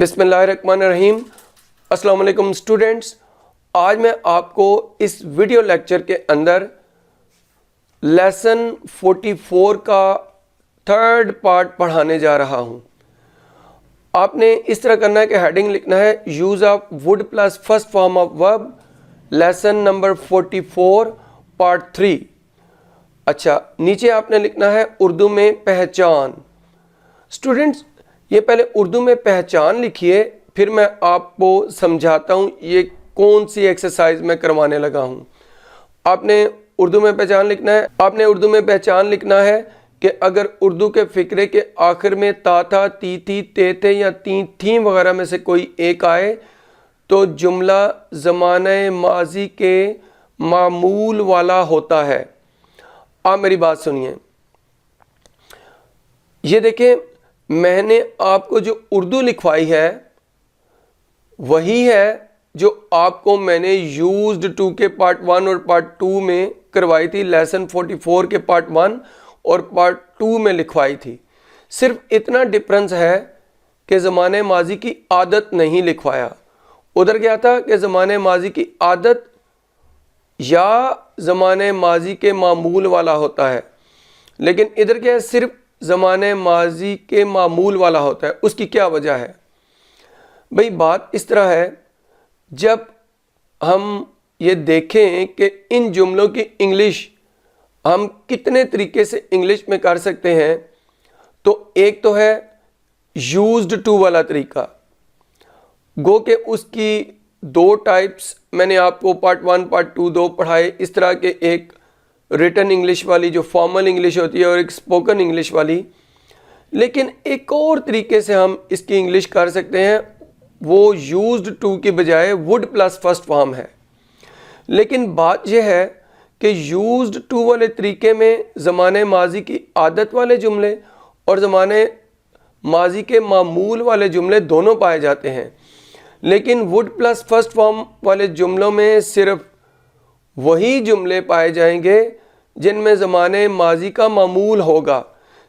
बिस्मिल्लाहिर्रहमानिर्रहीम। अस्सलाम वालेकुम स्टूडेंट्स। आज मैं आपको इस वीडियो लेक्चर के अंदर लेसन 44 का थर्ड पार्ट पढ़ाने जा रहा हूँ। आपने इस तरह करना है कि हेडिंग लिखना है use of would plus first form of verb lesson number 44 part 3। अच्छा, नीचे आपने लिखना है उर्दू में पहचान। स्टूडेंट्स, ये पहले उर्दू में पहचान लिखिए, फिर मैं आपको समझाता हूँ ये कौन सी एक्सरसाइज मैं करवाने लगा हूँ। आपने उर्दू में पहचान लिखना है। आपने उर्दू में पहचान लिखना है कि अगर उर्दू के फ़िक्रे के आखिर में ता था, ती थी, ते थे या ती थी वगैरह में से कोई एक आए तो जुमला ज़माने माजी के मामूल वाला होता है। आप मेरी बात सुनिए। ये देखें, मैंने आपको जो उर्दू लिखवाई है वही है जो आपको मैंने यूज्ड टू के पार्ट 1 और पार्ट 2 में करवाई थी। लेसन 44 के पार्ट 1 और पार्ट 2 में लिखवाई थी। सिर्फ इतना डिफरेंस है कि ज़माने माजी की आदत नहीं लिखवाया। उधर क्या था कि ज़माने माजी की आदत या ज़माने माजी के मामूल वाला होता है, लेकिन इधर क्या है, सिर्फ ज़माने माजी के मामूल वाला होता है। उसकी क्या वजह है भाई? बात इस तरह है, जब हम ये देखें कि इन जुमलों की इंग्लिश हम कितने तरीके से इंग्लिश में कर सकते हैं, तो एक तो है यूज्ड टू वाला तरीका। गो के उसकी दो टाइप्स मैंने आपको पार्ट 1 पार्ट 2 दो पढ़ाए इस तरह के, एक रिटन इंग्लिश वाली जो फॉर्मल इंग्लिश होती है और एक स्पोकन इंग्लिश वाली। लेकिन एक और तरीके से हम इसकी इंग्लिश कर सकते हैं, वो यूज्ड टू की बजाय वुड प्लस फर्स्ट फॉर्म है। लेकिन बात यह है कि यूज्ड टू वाले तरीके में ज़माने माजी की आदत वाले जुमले और ज़माने माजी के मामूल वाले जुमले दोनों पाए जाते हैं, लेकिन वुड प्लस फर्स्ट फॉर्म वाले जुमलों में सिर्फ वही जुमले पाए जाएंगे जिनमें ज़माने माजी का मामूल होगा।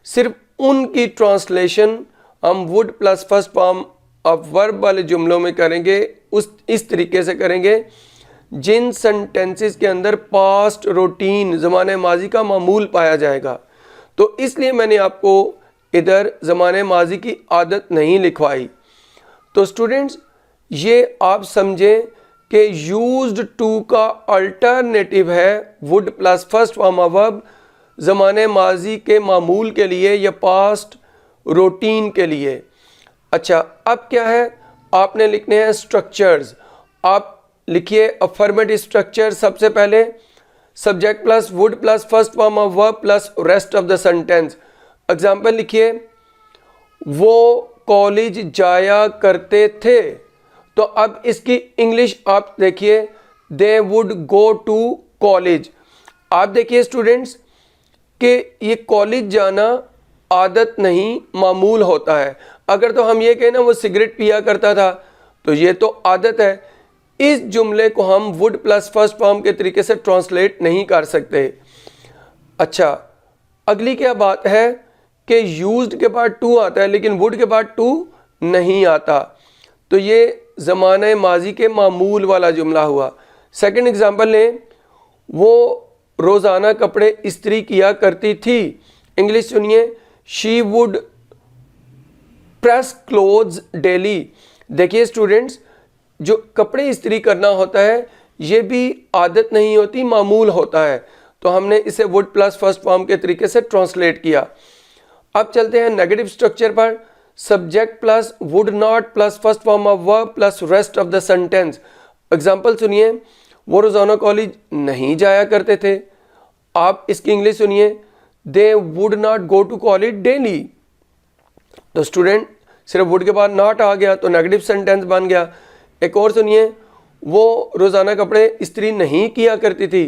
सिर्फ उनकी ट्रांसलेशन हम would plus first form of verb वाले जुमलों में करेंगे। इस तरीके से करेंगे जिन सेंटेंसेस के अंदर पास्ट रूटीन ज़माने माजी का मामूल पाया जाएगा। तो इसलिए मैंने आपको इधर ज़माने माजी की आदत नहीं लिखवाई। तो स्टूडेंट्स, ये आप समझें कि यूज्ड टू का अल्टरनेटिव है would plus first form of verb ज़माने माजी के मामूल के लिए या पास्ट रूटीन के लिए। अच्छा, अब क्या है, आपने लिखने हैं स्ट्रक्चर्स। आप लिखिए अफर्मेटिव स्ट्रक्चर। सबसे पहले subject plus would plus first form of verb plus rest of the sentence. Example लिखिए, वो कॉलेज जाया करते थे। तो अब इसकी इंग्लिश आप देखिए, they would go to college. आप देखिए स्टूडेंट्स कि ये कॉलेज जाना आदत नहीं मामूल होता है। अगर तो हम ये कहें ना वो सिगरेट पिया करता था, तो ये तो आदत है। इस जुमले को हम वुड प्लस फर्स्ट फॉर्म के तरीके से ट्रांसलेट नहीं कर सकते। अच्छा, अगली क्या बात है कि यूज्ड के बाद टू आता है लेकिन वुड के बाद टू नहीं आता, तो ये ज़माने माजी के मामूल वाला जुमला हुआ। सेकंड एग्जांपल लें, वो रोज़ाना कपड़े इस्त्री किया करती थी। इंग्लिश सुनिए, she would press clothes daily. देखिए स्टूडेंट्स, जो कपड़े इस्त्री करना होता है ये भी आदत नहीं होती, मामूल होता है। तो हमने इसे वुड प्लस फर्स्ट फॉर्म के तरीके से ट्रांसलेट किया। अब चलते हैं नेगेटिव स्ट्रक्चर पर। Subject plus would not plus first form of verb plus rest of the sentence. Example सुनिए, वो रोज़ाना कॉलेज नहीं जाया करते थे। आप इसकी इंग्लिश सुनिए, they would not go to college daily. तो स्टूडेंट, सिर्फ वुड के बाद नॉट आ गया तो नेगेटिव सेंटेंस बन गया। एक और सुनिए, वो रोज़ाना कपड़े इस्त्री नहीं किया करती थी।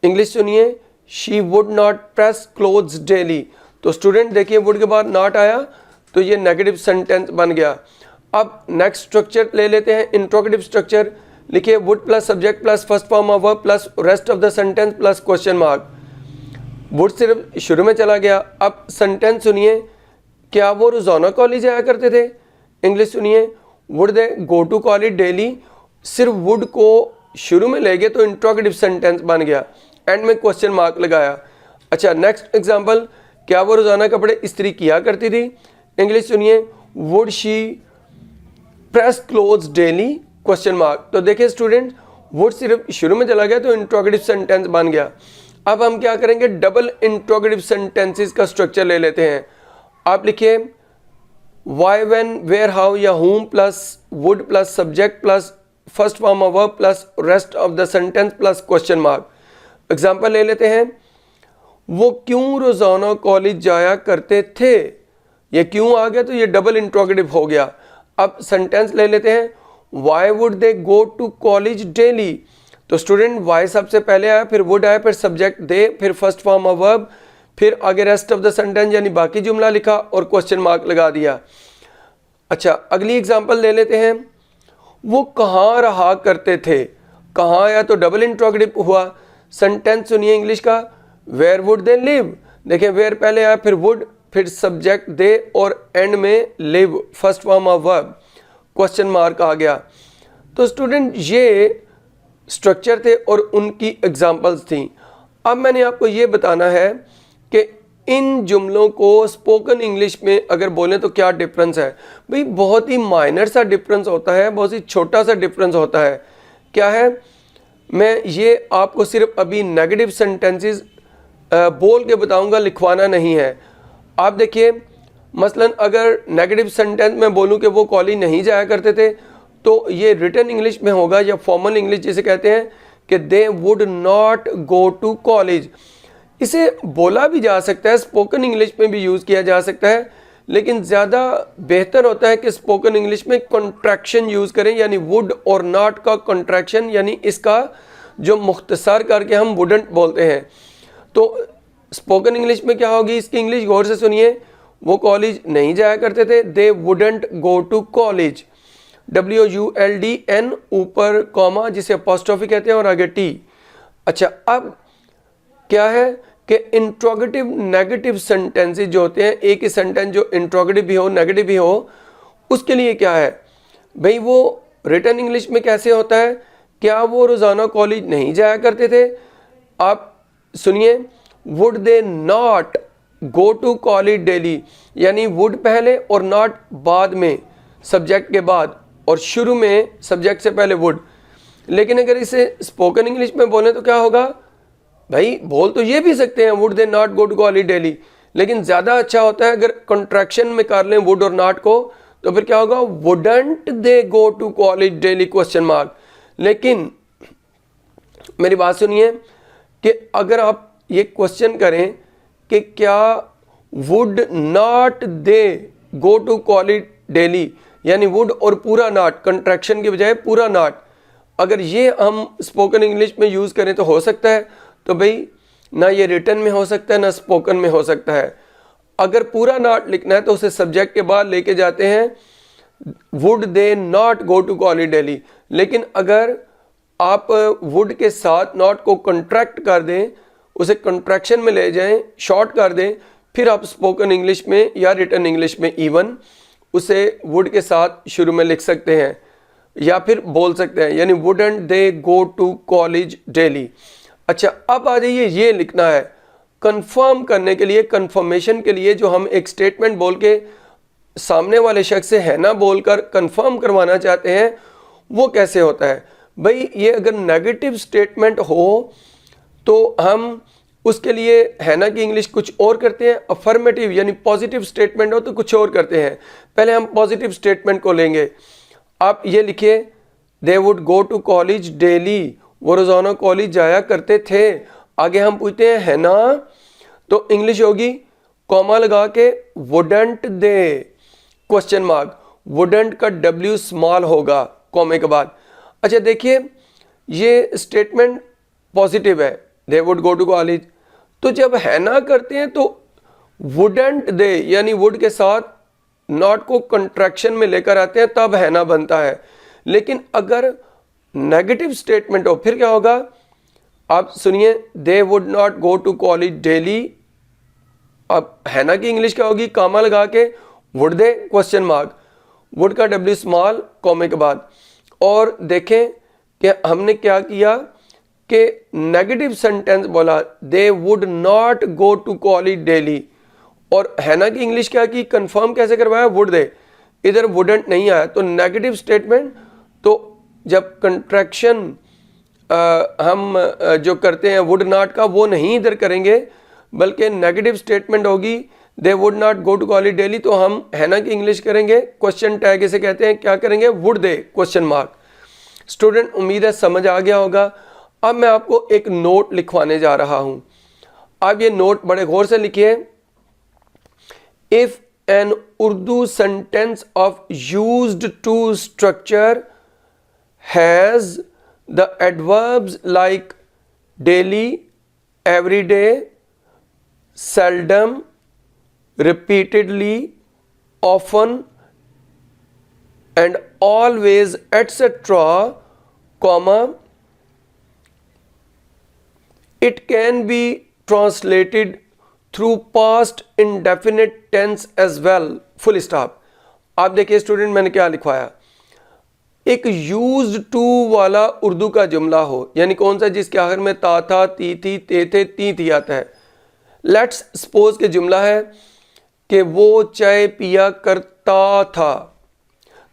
इंग्लिश सुनिए, she would not press clothes daily. तो स्टूडेंट देखिए, वुड के बाद नॉट आया तो ये नेगेटिव सेंटेंस बन गया। अब नेक्स्ट स्ट्रक्चर ले लेते हैं, इंट्रोगेटिव स्ट्रक्चर। लिखिए, would plus subject plus first form of verb plus rest of the sentence plus question mark. Would सिर्फ शुरू में चला गया। अब सेंटेंस सुनिए, क्या वो रोज़ाना कॉलेज आया करते थे? इंग्लिश सुनिए, would they go to college daily, सिर्फ वुड को शुरू में ले गए तो इंट्रोगेटिव सेंटेंस बन गया, एंड में क्वेश्चन मार्क लगाया। अच्छा नेक्स्ट एग्जांपल, क्या वो रोजाना कपड़े इस्त्री किया करती थी? इंग्लिश सुनिए, would she press clothes daily, question mark. तो देखिए स्टूडेंट, वुड सिर्फ शुरू में चला गया तो इंट्रोगेटिव सेंटेंस बन गया। अब हम क्या करेंगे, डबल इंट्रोगेटिव सेंटेंसेस का स्ट्रक्चर ले लेते हैं। आप लिखिए वाई, व्हेन, वेयर, हाउ या whom plus would plus subject plus first form of verb plus rest of the sentence plus question mark. Example ले लेते हैं, वो क्यों रोजाना कॉलेज जाया करते थे। ये क्यों आ गया तो ये डबल इंट्रोगेटिव हो गया। अब सेंटेंस ले लेते हैं, why would they go to college daily. तो स्टूडेंट वाई सबसे पहले आया, फिर वुड आया, फिर सब्जेक्ट दे, फिर फर्स्ट फॉर्म ऑफ वर्ब, फिर आगे रेस्ट ऑफ द सेंटेंस यानी बाकी जुमला लिखा और क्वेश्चन मार्क लगा दिया। अच्छा अगली एग्जांपल ले लेते हैं, वो कहाँ रहा करते थे। कहाँ आया तो डबल इंट्रोगेटिव हुआ। सेंटेंस सुनिए इंग्लिश का, वेयर वुड दे लिव। देखिए वेयर पहले आया, फिर वुड, फिर सब्जेक्ट दे और एंड में live, first form of verb, question mark आ गया। तो स्टूडेंट ये स्ट्रक्चर थे और उनकी एग्जांपल्स थी। अब मैंने आपको ये बताना है कि इन जुमलों को स्पोकन इंग्लिश में अगर बोलें तो क्या डिफरेंस है। भाई बहुत ही माइनर सा डिफरेंस होता है, बहुत ही छोटा सा डिफरेंस होता है। क्या है, मैं ये आपको सिर्फ अभी नेगेटिव सेंटेंसेस बोल के बताऊंगा, लिखवाना नहीं है। आप देखिए मसलन अगर नेगेटिव सेंटेंस में बोलूं कि वो कॉलेज नहीं जाया करते थे, तो ये रिटन इंग्लिश में होगा या फॉर्मल इंग्लिश जिसे कहते हैं कि they would not go to college. इसे बोला भी जा सकता है, स्पोकन इंग्लिश में भी यूज़ किया जा सकता है, लेकिन ज़्यादा बेहतर होता है कि स्पोकन इंग्लिश में कॉन्ट्रैक्शन यूज़ करें, यानी वुड और नॉट का कॉन्ट्रैक्शन, यानी इसका जो मुख्तसर करके हम वुडंट बोलते हैं। तो स्पोकन इंग्लिश में क्या होगी इसकी इंग्लिश, गौर से सुनिए, वो कॉलेज नहीं जाया करते थे, they wouldn't go to college, WULDN ऊपर कॉमा जिसे अपॉस्ट्रोफी कहते हैं और आगे टी। अच्छा अब क्या है कि इंट्रोगेटिव नेगेटिव सेंटेंसेस जो होते हैं, एक ही सेंटेंस जो इंट्रोगेटिव भी हो नेगेटिव भी हो, उसके लिए क्या है भाई, वो रिटन इंग्लिश में कैसे होता है, क्या वो रोज़ाना कॉलेज नहीं जाया करते थे। आप सुनिए, would they not go to college daily, यानी वुड पहले और नॉट बाद में, सब्जेक्ट के बाद, और शुरू में सब्जेक्ट से पहले वुड। लेकिन अगर इसे स्पोकन इंग्लिश में बोलें तो क्या होगा भाई, बोल तो ये भी सकते हैं would they not go to college daily, लेकिन ज़्यादा अच्छा होता है अगर कॉन्ट्रैक्शन में कर लें वुड और नॉट को, तो फिर क्या होगा, wouldn't they go to college daily, question mark. लेकिन मेरी बात सुनिए कि अगर आप ये क्वेश्चन करें कि क्या would not they go to college daily, यानी वुड और पूरा नॉट, कंट्रैक्शन की बजाय पूरा नॉट, अगर ये हम स्पोकन इंग्लिश में यूज़ करें तो हो सकता है। तो भाई ना ये रिटन में हो सकता है ना स्पोकन में हो सकता है। अगर पूरा नॉट लिखना है तो उसे सब्जेक्ट के बाद लेके जाते हैं, would they not go to college daily. लेकिन अगर आप वुड के साथ नॉट को कंट्रैक्ट कर दें, उसे कंट्रैक्शन में ले जाएं, शॉर्ट कर दें, फिर आप स्पोकन इंग्लिश में या रिटन इंग्लिश में इवन उसे वुड के साथ शुरू में लिख सकते हैं या फिर बोल सकते हैं, यानी wouldn't they go to college daily. अच्छा अब आ जाइए, ये लिखना है कंफर्म करने के लिए, कंफर्मेशन के लिए, जो हम एक स्टेटमेंट बोल के सामने वाले शख्स से है ना बोलकर कंफर्म करवाना चाहते हैं, वो कैसे होता है भाई। ये अगर नेगेटिव स्टेटमेंट हो तो हम उसके लिए है ना कि इंग्लिश कुछ और करते हैं, अफर्मेटिव यानी पॉजिटिव स्टेटमेंट हो तो कुछ और करते हैं। पहले हम पॉजिटिव स्टेटमेंट को लेंगे। आप ये लिखिए, they would go to college daily, वो रोज़ाना कॉलेज जाया करते थे। आगे हम पूछते हैं है ना, तो इंग्लिश होगी कॉमा लगा के वुडंट दे, क्वेश्चन मार्क, वुडंट का W स्मॉल होगा कॉमे के बाद। अच्छा देखिए ये स्टेटमेंट पॉजिटिव है, they would go to college, तो जब है ना करते हैं तो वुडंट दे यानी वुड के साथ नॉट को कंट्रैक्शन में लेकर आते हैं, तब है ना बनता है। लेकिन अगर नेगेटिव स्टेटमेंट हो फिर क्या होगा, आप सुनिए, they would not go to college daily. अब है ना की इंग्लिश क्या होगी, कामा लगा के would they, question mark, would का W स्मॉल कॉमे के बाद। और देखें कि हमने क्या किया कि नेगेटिव सेंटेंस बोला, they would not go to college daily. और है ना कि इंग्लिश क्या की, कंफर्म कैसे करवाया, वुड दे, इधर वुडंट नहीं आया। तो नेगेटिव स्टेटमेंट, तो जब कंट्रैक्शन हम जो करते हैं वुड नॉट का, वो नहीं इधर करेंगे, बल्कि नेगेटिव स्टेटमेंट होगी, they would not go to college daily. तो हम है ना कि इंग्लिश करेंगे, क्वेश्चन टैग इसे कहते हैं, क्या करेंगे, would they question mark. Student उम्मीद है समझ आ गया होगा। अब मैं आपको एक नोट लिखवाने जा रहा हूं। आप ये नोट बड़े गौर से लिखिए। If an Urdu sentence of used to structure has the adverbs like daily, every day, seldom, repeatedly, often and always etc. comma, it can be translated through past indefinite tense as well, full stop। आप देखिए student मैंने क्या लिखवाया, एक used to वाला उर्दू का जुमला हो, यानी कौन सा, जिसके आखिर में ता था, ती थी, ते थे, ती थी आता है। लेट्स सपोज के जुमला है कि वो चाय पिया करता था,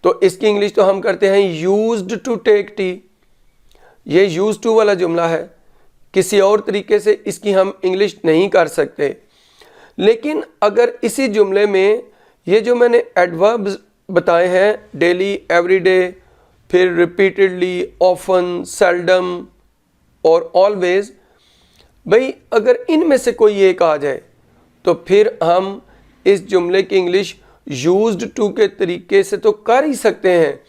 तो इसकी इंग्लिश तो हम करते हैं यूज्ड टू टेक टी। ये यूज्ड टू वाला जुमला है, किसी और तरीके से इसकी हम इंग्लिश नहीं कर सकते। लेकिन अगर इसी जुमले में ये जो मैंने एडवर्ब्स बताए हैं, डेली, एवरीडे, फिर रिपीटेडली, ऑफन, सेल्डम और ऑलवेज, भाई अगर इनमें से कोई एक आ जाए तो फिर हम इस जुमले की इंग्लिश यूज्ड टू के तरीके से तो कर ही सकते हैं।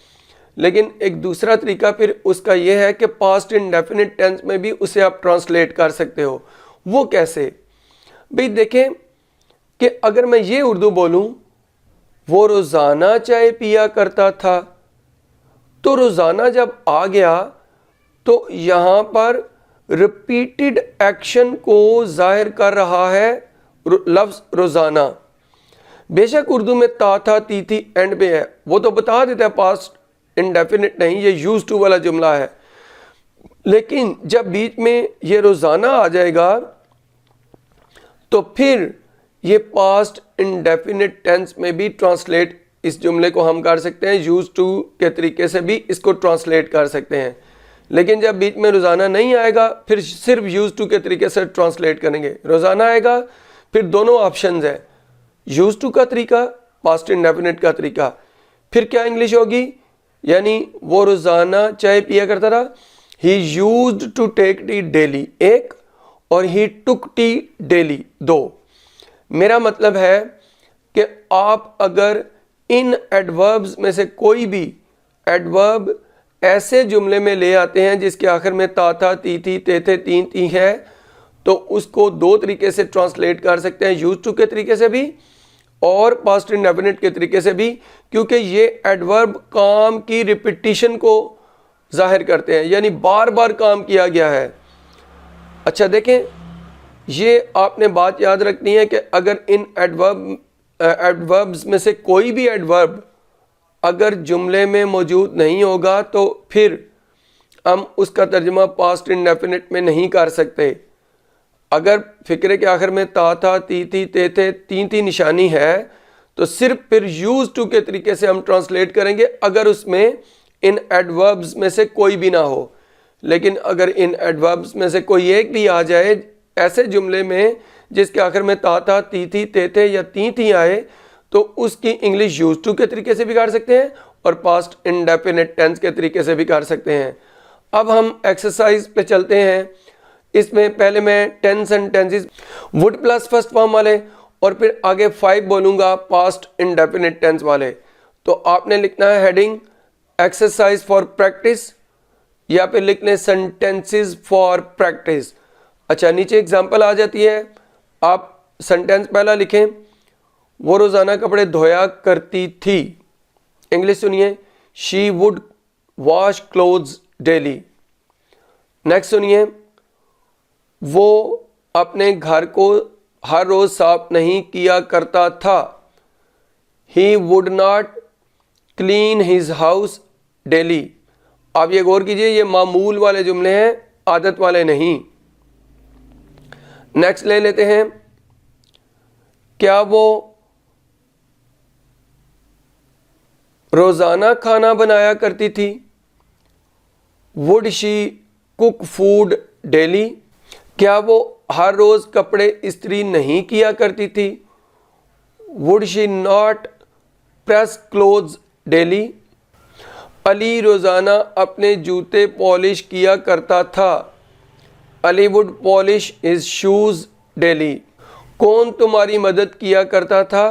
लेकिन एक दूसरा तरीका फिर उसका यह है कि पास्ट इंडेफिनिट टेंस में भी उसे आप ट्रांसलेट कर सकते हो। वो कैसे? भाई देखें कि अगर मैं ये उर्दू बोलूं, वो रोज़ाना चाय पिया करता था, तो रोज़ाना जब आ गया तो यहाँ पर रिपीटेड एक्शन को जाहिर कर रहा है लफ्ज़ रोज़ाना। बेशक उर्दू में ता था, ती थी एंड पे है, वो तो बता देता है पास्ट इंडेफिनिट नहीं, ये यूज टू वाला जुमला है। लेकिन जब बीच में ये रोज़ाना आ जाएगा तो फिर ये पास्ट इंडेफिनिट टेंस में भी ट्रांसलेट, इस जुमले को हम कर सकते हैं यूज टू के तरीके से भी इसको ट्रांसलेट कर सकते हैं। लेकिन जब बीच में रोज़ाना नहीं आएगा फिर सिर्फ यूज टू के तरीके से ट्रांसलेट करेंगे। रोज़ाना आएगा फिर दोनों ऑप्शंस है, यूज टू का तरीका, पास्ट इंडेफिनिट का तरीका। फिर क्या इंग्लिश होगी, यानी वो रोज़ाना चाय पिया करता था, he used to take tea daily एक, और ही टुक टी डेली दो। मेरा मतलब है कि आप अगर इन एडवर्ब्स में से कोई भी एडवर्ब ऐसे जुमले में ले आते हैं जिसके आखिर में ता था, ती थी, ते थे, तीन ती है, तो उसको दो तरीके से ट्रांसलेट कर सकते हैं, यूज टू के तरीके से भी और पास्ट इंडेफिनिट के तरीके से भी, क्योंकि ये एडवर्ब काम की रिपीटिशन को जाहिर करते हैं, यानी बार बार काम किया गया है। अच्छा देखें, ये आपने बात याद रखनी है कि अगर इन एडवर्ब्स में से कोई भी एडवर्ब अगर जुमले में मौजूद नहीं होगा तो फिर हम उसका तर्जुमा पास्ट इंडेफिनिट में नहीं कर सकते। अगर फिक्रे के आखिर में ता था, ती थी, ते थे, तीन थी निशानी है तो सिर्फ फिर यूज टू के तरीके से हम ट्रांसलेट करेंगे अगर उसमें इन एडवर्ब्स में से कोई भी ना हो। लेकिन अगर इन एडवर्ब्स में से कोई एक भी आ जाए ऐसे जुमले में जिसके आखिर में ता था, ती थी, ते थे या ती थी आए, तो उसकी इंग्लिश यूज टू के तरीके से भी कर सकते हैं और पास्ट इंडेफिनिट टेंस के तरीके से भी कर सकते हैं। अब हम एक्सरसाइज पे चलते हैं। इसमें पहले मैं tense and tenses would plus first form वाले और फिर आगे 5 बोलूँगा पास्ट इंडेफिनिट टेंस वाले। तो आपने लिखना है हेडिंग एक्सरसाइज फॉर प्रैक्टिस या फिर लिखने सेंटेंसेस फॉर प्रैक्टिस। अच्छा, नीचे एग्जांपल आ जाती है, आप सेंटेंस पहला लिखें, वो रोज़ाना कपड़े धोया करती थी। इंग्लिश सुनिए, she would wash clothes daily. Next सुनिए, वो अपने घर को हर रोज साफ नहीं किया करता था। He would not clean his house daily. आप ये गौर कीजिए, ये मामूल वाले जुमले हैं, आदत वाले नहीं। नेक्स्ट ले लेते हैं, क्या वो रोज़ाना खाना बनाया करती थी? Would she cook food daily? क्या वो हर रोज़ कपड़े इस्त्री नहीं किया करती थी? Would she not press clothes daily? Ali रोज़ाना अपने जूते पॉलिश किया करता था। Ali would polish his shoes daily. कौन तुम्हारी मदद किया करता था?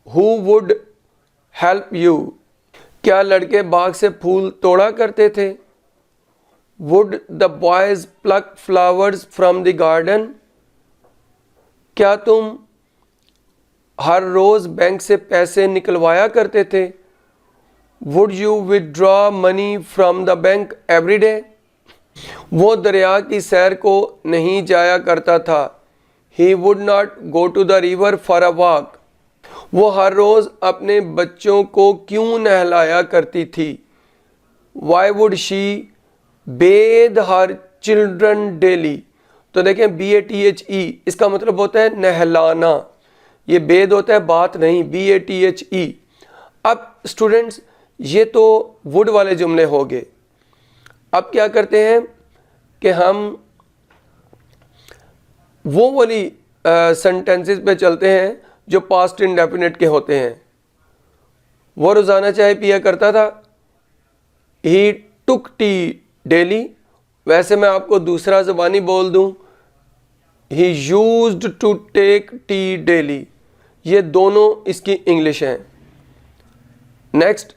Who would help you? क्या लड़के बाग से फूल तोड़ा करते थे? Would the boys plug flowers from the garden? क्या तुम हर रोज़ बैंक से पैसे निकलवाया करते थे? Would you withdraw money from the bank every day? वो दरिया की सैर को नहीं जाया करता था। He would not go to the river for a walk. वो हर रोज़ अपने बच्चों को क्यों नहलाया करती थी? Why would she bathe her children daily? तो देखें BATHE इसका मतलब होता है नहलाना, ये बेद होता है बात नहीं, BATHE। अब स्टूडेंट्स ये तो वुड वाले जुमले हो गए। अब क्या करते हैं कि हम वो वाली सेंटेंसेस पे चलते हैं जो पास्ट इंडेफिनिट के होते हैं। वो रोज़ाना चाय पिया करता था। He took tea daily. वैसे मैं आपको दूसरा ज़बानी बोल दूं, he used to take tea daily. ये दोनों इसकी इंग्लिश हैं। नेक्स्ट,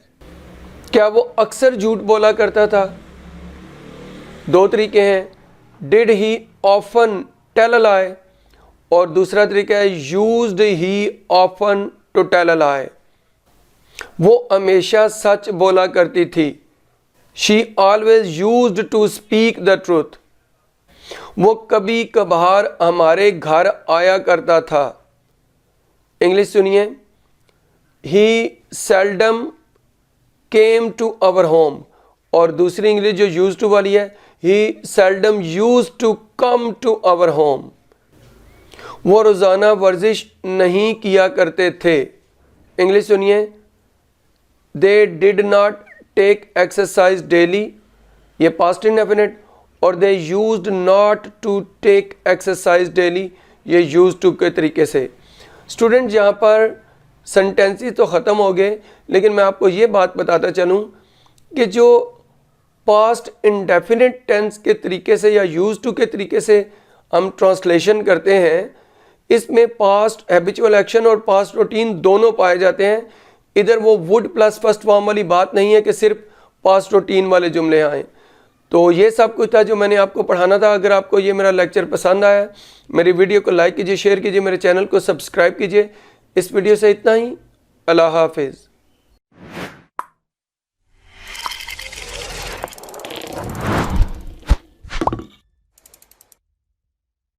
क्या वो अक्सर झूठ बोला करता था? दो तरीके हैं, did he often tell a lie, और दूसरा तरीका है used he often to tell a lie. वो हमेशा सच बोला करती थी। She always used to speak the truth. वो कभी कभार हमारे घर आया करता था। इंग्लिश सुनिए, he seldom came to our home, और दूसरी इंग्लिश जो यूज टू वाली है, he seldom use to come to our home. वो रोज़ाना वर्जिश नहीं किया करते थे। इंग्लिश सुनिए, they did not take exercise daily, ये पास्ट इंडेफिनिट, और they used not to take exercise daily, ये यूज टू के तरीके से। स्टूडेंट यहाँ पर सेंटेंसेस तो ख़त्म हो गए, लेकिन मैं आपको ये बात बताता चलूँ कि जो पास्ट इंडेफिनिट टेंस के तरीके से या यूज टू के तरीके से हम ट्रांसलेशन करते हैं, इसमें पास्ट हैबिचुअल एक्शन और पास्ट रूटीन दोनों पाए जाते हैं। इधर वो वुड प्लस फर्स्ट फॉर्म वाली बात नहीं है कि सिर्फ पास्ट रूटीन वाले जुमले आए। तो ये सब कुछ था जो मैंने आपको पढ़ाना था। अगर आपको ये मेरा लेक्चर पसंद आया, मेरी वीडियो को लाइक कीजिए, शेयर कीजिए, मेरे चैनल को सब्सक्राइब कीजिए। इस वीडियो से इतना ही। अल्लाह हाफिज़।